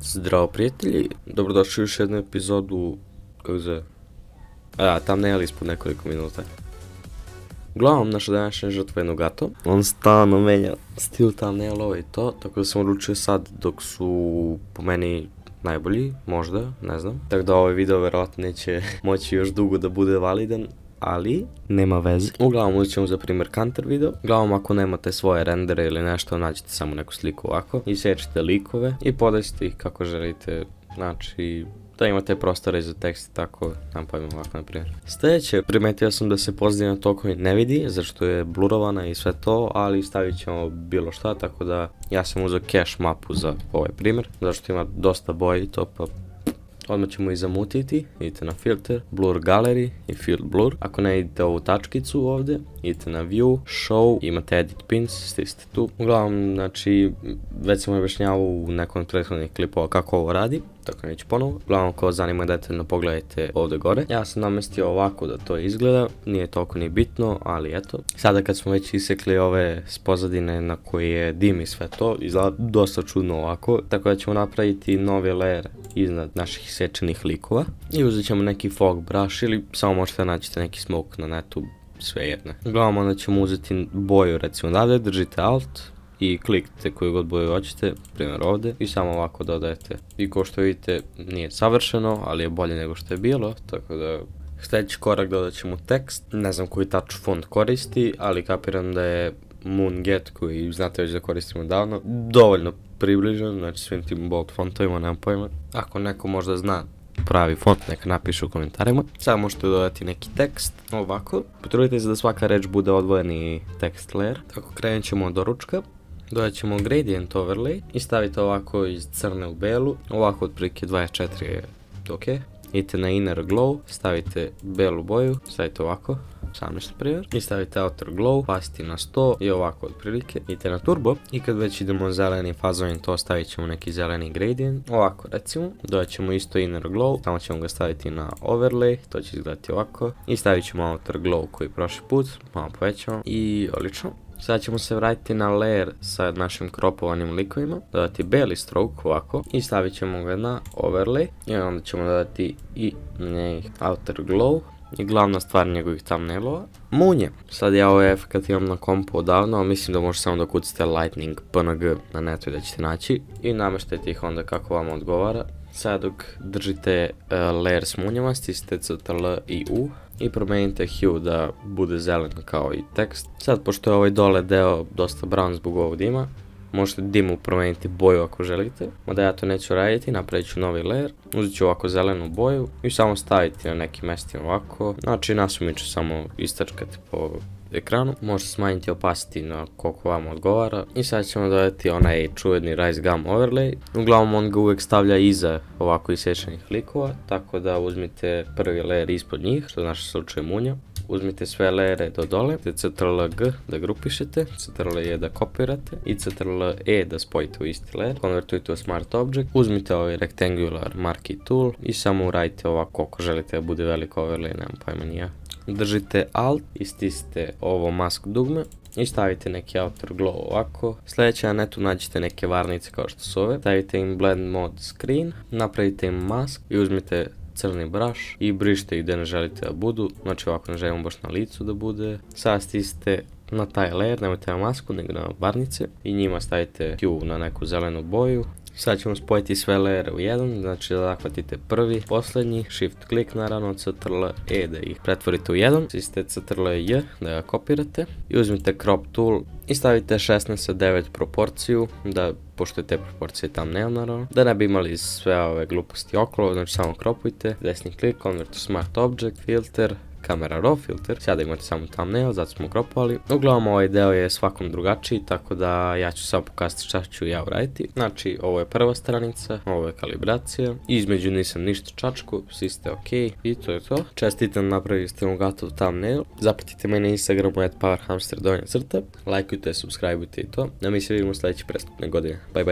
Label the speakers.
Speaker 1: Zdravo prijatelji, dobrodošli u još jednu epizodu, kako zove, thumbnail ispod nekoliko minuta. Uglavnom, naša današnja žrtva je Nugato. On stalno menja stil thumbnailova i to, tako da sam odlučio sad dok su po meni najbolji, možda, ne znam. Tako da ovaj video verovatno neće moći još dugo da bude validan, ali nema veze. Uglavnom uzet ćemo za primjer Counter video. Uglavnom ako nemate svoje rendere ili nešto, nađete samo neku sliku ovako i sečite likove i podesite ih kako želite, znači da imate prostore za tekst, tako nam pojmo ovako na primjer. Sljedeće, primetio sam da se pozdina tokovi ne vidi, zašto je blurovana i sve to, ali stavit ćemo bilo šta, tako da ja sam uzeo cache mapu za ovaj primjer, zašto ima dosta boje i to, pa odmah ćemo i zamutiti. Idete na filter, blur gallery i field blur. Ako ne idete ovu tačkicu ovdje, idete na view, show, imate edit pins, stisnite tu. Uglavnom, znači, već sam objašnjavao u nekom prethodnih klipova kako ovo radi, tako neću ponovo. Uglavnom, ko zanima detaljno pogledajte ovdje gore. Ja sam namestio ovako da to izgleda, nije toliko ni bitno, ali eto. Sada kad smo već isekli ove s pozadine na koje je dim i sve to, izgleda dosta čudno ovako, tako da ćemo napraviti novi layer iznad naših sečenih likova i uzet ćemo neki fog brush ili samo možete naći neki smoke na netu, sve jedne. Uglavnom onda ćemo uzeti boju, recimo odavde, držite alt i kliknite koju god boju hoćete, primjer ovdje, i samo ovako dodajete. I kao što vidite nije savršeno, ali je bolje nego što je bilo, tako da sljedeći korak dodat ćemo tekst. Ne znam koji touch font koristi, ali kapiram da je Moonget, koji znate već da koristimo davno, dovoljno približan, znači svim tim bold fontovima, nemam pojma. Ako neko možda zna pravi font, neka napiše u komentarima. Sada možete dodati neki tekst, ovako. Potrudite se da svaka reč bude odvojeni text layer. Tako krenut ćemo od doručka. Dodat ćemo gradient overlay i stavite ovako iz crne u belu. Ovako otprilike 24 je ok. Idete na inner glow, stavite belu boju, stavite ovako, 18 primjer, i stavite outer glow, pasiti na 100 i ovako otprilike. Idete na turbo i kad već idemo zeleni fazovim, to stavit ćemo neki zeleni gradient, ovako recimo. Dodat ćemo isto inner glow, samo ćemo ga staviti na overlay, to će izgledati ovako, i stavit ćemo outer glow koji prošli put, malo povećamo i odlično. Sada ćemo se vratiti na layer sa našim kropovanim likovima, dodati beli stroke ovako i stavit ćemo ga na overlay i onda ćemo dodati i outer glow i glavna stvar njegovih thumbnailova, munje. Sad ja ovaj efekt imam na kompu odavno, ali mislim da možete samo da kucate lightning png na netu i da ćete naći i nameštajte ih onda kako vam odgovara. Sad dok držite layer s munjama, stisnite Ctrl i U i promijenite hue da bude zelen kao i tekst. Sad pošto je ovaj dole deo dosta brown zbog ovog dima, možete dimu promijeniti boju ako želite, mada ja to neću raditi, napravit ću novi layer, uzet ću ovako zelenu boju i samo staviti na nekim mjestima ovako, znači nasumično samo istrčkati po ekranu, možete smanjiti opacity na koliko vam odgovara i sad ćemo dodati onaj čuveni Rise Gum overlay. Uglavnom on ga uvijek stavlja iza ovako isječenih likova, tako da uzmite prvi layer ispod njih, što je u našem slučaju munja. Uzmite sve layere do dole, Ctrl G da grupišete, Ctrl E da kopirate i Ctrl E da spojite u isti layer, konvertujte u Smart Object, uzmite ovaj Rectangular Marquee Tool i samo uradite ovako koliko želite da bude velik overlay, nemam pojma ni ja. Držite Alt i stisnite ovo mask dugme i stavite neki outer glow ovako. Sljedeće na netu nađete neke varnice kao što su ove, stavite im blend mode screen, napravite im mask i uzmite crni brush i brišite ih gdje ne želite da budu, znači ovako ne želimo baš na licu da bude. Sada stisnite na taj layer, nemojte na masku nego na varnice i njima stavite hue na neku zelenu boju. Sad ćemo spojiti sve layere u jedan, znači da zahvatite prvi, posljednji, shift klik naravno, Ctrl E da ih pretvorite u jedan, stisnite Ctrl J da ga kopirate i uzmite crop tool i stavite 16:9 proporciju, da pošto je te proporcije thumbnail naravno, da ne bi imali sve ove gluposti okolo, znači samo kropujte, desni klik, convert to smart object, filter, kamera raw filter, sada imate samo thumbnail, zato smo kropovali. Uglavnom ovaj deo je svakom drugačiji, tako da ja ću samo pokazati šta ću ja uraditi. Znači ovo je prva stranica, ovo je kalibracija, između nisam ništa čačku, svi ste ok i to je to. Čestitam, napravili ste mu gotov thumbnail, zapratite me na Instagramu @powerhamster_, lajkujte, subscribeujte i to, a mi se vidimo sljedeće prestupne godine. Bye bye.